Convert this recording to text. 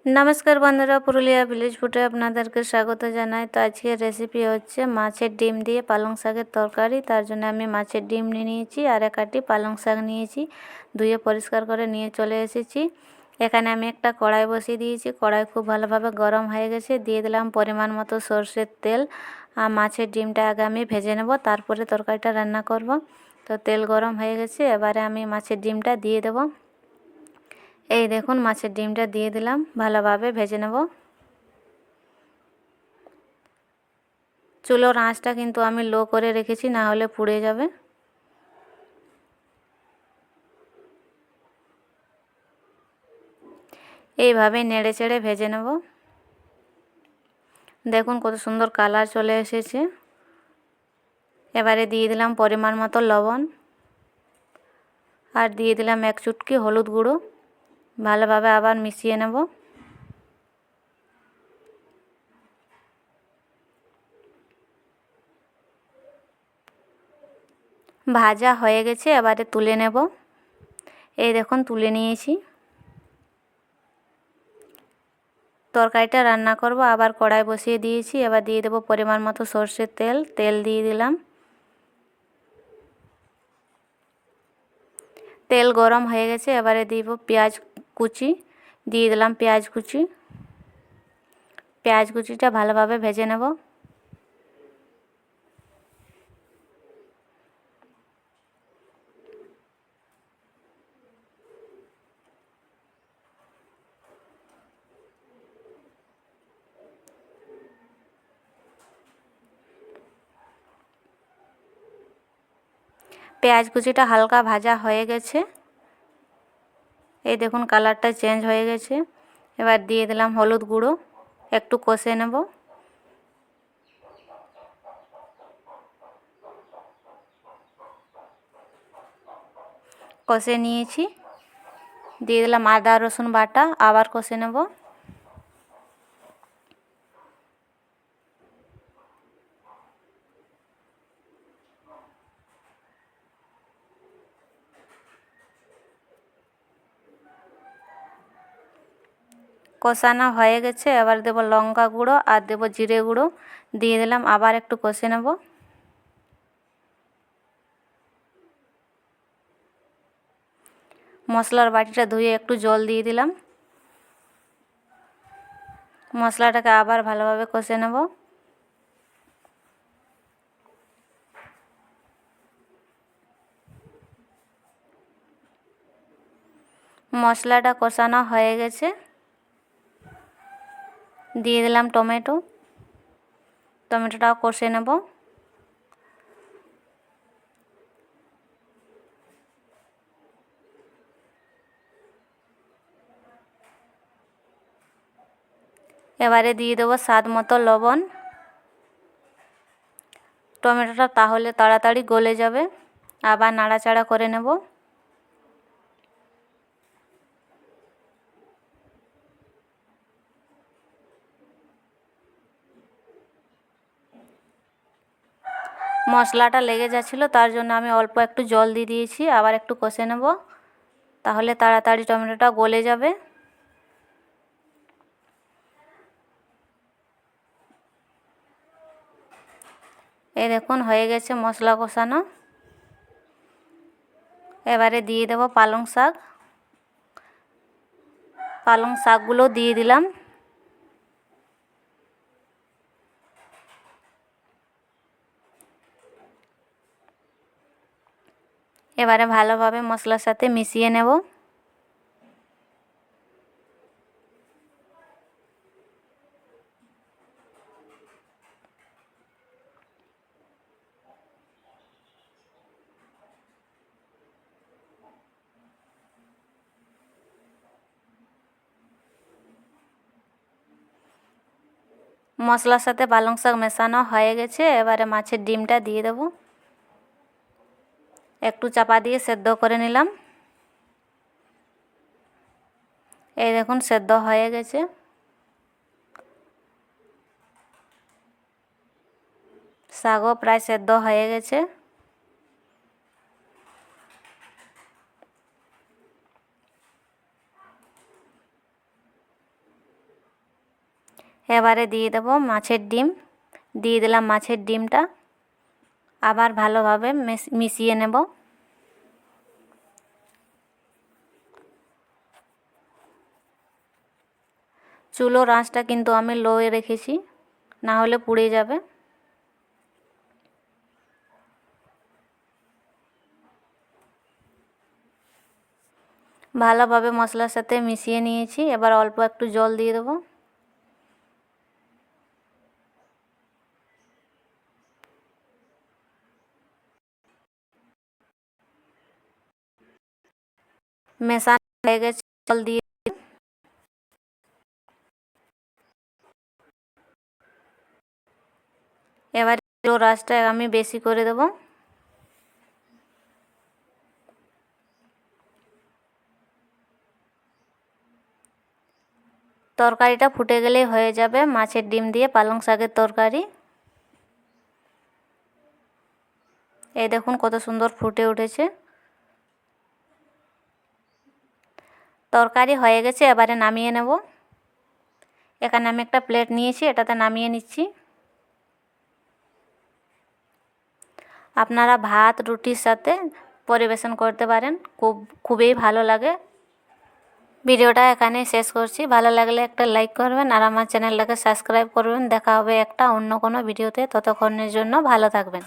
নমস্কার বন্ধুরা, পুরুলিয়া ভিলেজ ফুডে আপনাদেরকে স্বাগত জানাই। তো আজকের রেসিপি হচ্ছে মাছের ডিম দিয়ে পালং শাকের তরকারি। তার জন্য আমি মাছের ডিম নিয়ে নিয়েছি আর এক আটি পালং শাক নিয়েছি, ধুয়ে পরিষ্কার করে নিয়ে চলে এসেছি। এখানে আমি একটা কড়াই বসিয়ে দিয়েছি। কড়াই খুব ভালোভাবে গরম হয়ে গেছে। দিয়ে দিলাম পরিমাণ মতো সরষের তেল। আর মাছের ডিমটা আগে আমি ভেজে নেব, তারপরে তরকারিটা রান্না করব। তো তেল গরম হয়ে গেছে, এবারে আমি মাছের ডিমটা দিয়ে দেব। এই দেখুন, মাছের ডিমটা দিয়ে দিলাম, ভালোভাবে ভেজে নেব। চুলোর আঁচটা কিন্তু আমি লো করে রেখেছি, না হলে পুড়ে যাবে। এইভাবে নেড়ে চেড়ে ভেজে নেব। দেখুন কত সুন্দর কালার চলে এসেছে। এবারে দিয়ে দিলাম পরিমাণ মতো লবণ, আর দিয়ে দিলাম এক চুটকি হলুদ গুঁড়ো। ভালোভাবে আবার মিশিয়ে নেব। ভাজা হয়ে গেছে, এবারে তুলে নেব। এই দেখুন তুলে নিয়েছি। তরকারিটা রান্না করব, আবার কড়াই বসিয়ে দিয়েছি। এবার দিয়ে দেব পরিমাণ মতো সরষের তেল। তেল দিয়ে দিলাম। তেল গরম হয়ে গেছে, এবারে দিব পেঁয়াজ কুচি। দিয়ে দিলাম পেঁয়াজ কুচি। পেঁয়াজ কুচিটা ভালোভাবে ভেজে নেব। পেঁয়াজ কুচিটা হালকা ভাজা হয়ে গেছে। এই দেখুন কালারটা চেঞ্জ হয়ে গেছে। এবার দিয়ে দিলাম হলুদ গুঁড়ো। একটু কষে নেব। কষে নিয়েছি। দিয়ে দিলাম আদা রসুন বাটা, আবার কষে নেব। কষানো হয়ে গেছে, এবার দেব লঙ্কা গুঁড়ো আর দেব জিরে গুঁড়ো। দিয়ে দিলাম, আবার একটু কষে নেব। মশলার বাটিটা ধুয়ে একটু জল দিয়ে দিলাম। মশলাটাকে আবার ভালোভাবে কষে নেব। মশলাটা কষানো হয়ে গেছে। দিয়ে দিলাম টমেটো। টমেটোটাও কষে নেব। এবারে দিয়ে দেবো স্বাদ মতো লবণ। টমেটোটা তাহলে তাড়াতাড়ি গলে যাবে। আবার নাড়াচাড়া করে নেব। মশলাটা লেগে যাচ্ছিলো, তার জন্য আমি অল্প একটু জল দিয়ে দিয়েছি। আবার একটু কষে নেব, তাহলে তাড়াতাড়ি টমেটোটা গলে যাবে। এই দেখুন হয়ে গেছে মশলা কষানো। এবারে দিয়ে দেব পালং শাক। পালং শাকগুলো দিয়ে দিলাম। এবারে ভালোভাবে মশলার সাথে মিশিয়ে নেব। মশলার সাথে পালং শাক মেশানো হয়ে গেছে। এবারে মাছের ডিমটা দিয়ে দেব। একটু চাপা দিয়ে সেদ্ধ করে নিলাম। এই দেখুন সেদ্ধ হয়ে গেছে। শাকও প্রায় সেদ্ধ হয়ে গেছে। এবারে দিয়ে দেব মাছের ডিম। দিয়ে দিলাম মাছের ডিমটা, আবার ভালোভাবে মিশিয়ে নেব। চুলোর আঁচটা কিন্তু আমি লোয়ে রেখেছি, না হলে পুড়ে যাবে। ভালোভাবে মশলার সাথে মিশিয়ে নিয়েছি, এবার অল্প একটু জল দিয়ে দেবো। মেশানো হয়ে গেছে, জল দিয়ে এবার চুলোর আঁচটা আমি বেশি করে দেব। তরকারিটা ফুটে গেলেই হয়ে যাবে মাছের ডিম দিয়ে পালং শাকের তরকারি। এই দেখুন কত সুন্দর ফুটে উঠেছে। তরকারি হয়ে গেছে, এবারে নামিয়ে নেব। এখানে আমি একটা প্লেট নিয়েছি, এটাতে নামিয়ে নিচ্ছি। আপনারা ভাত রুটির সাথে পরিবেশন করতে পারেন, খুবই ভালো লাগে। ভিডিওটা এখানেই শেষ করছি। ভালো লাগলে একটা লাইক করবেন আর আমার চ্যানেলটাকে সাবস্ক্রাইব করবেন। দেখা হবে একটা অন্য কোনো ভিডিওতে, ততক্ষণের জন্য ভালো থাকবেন।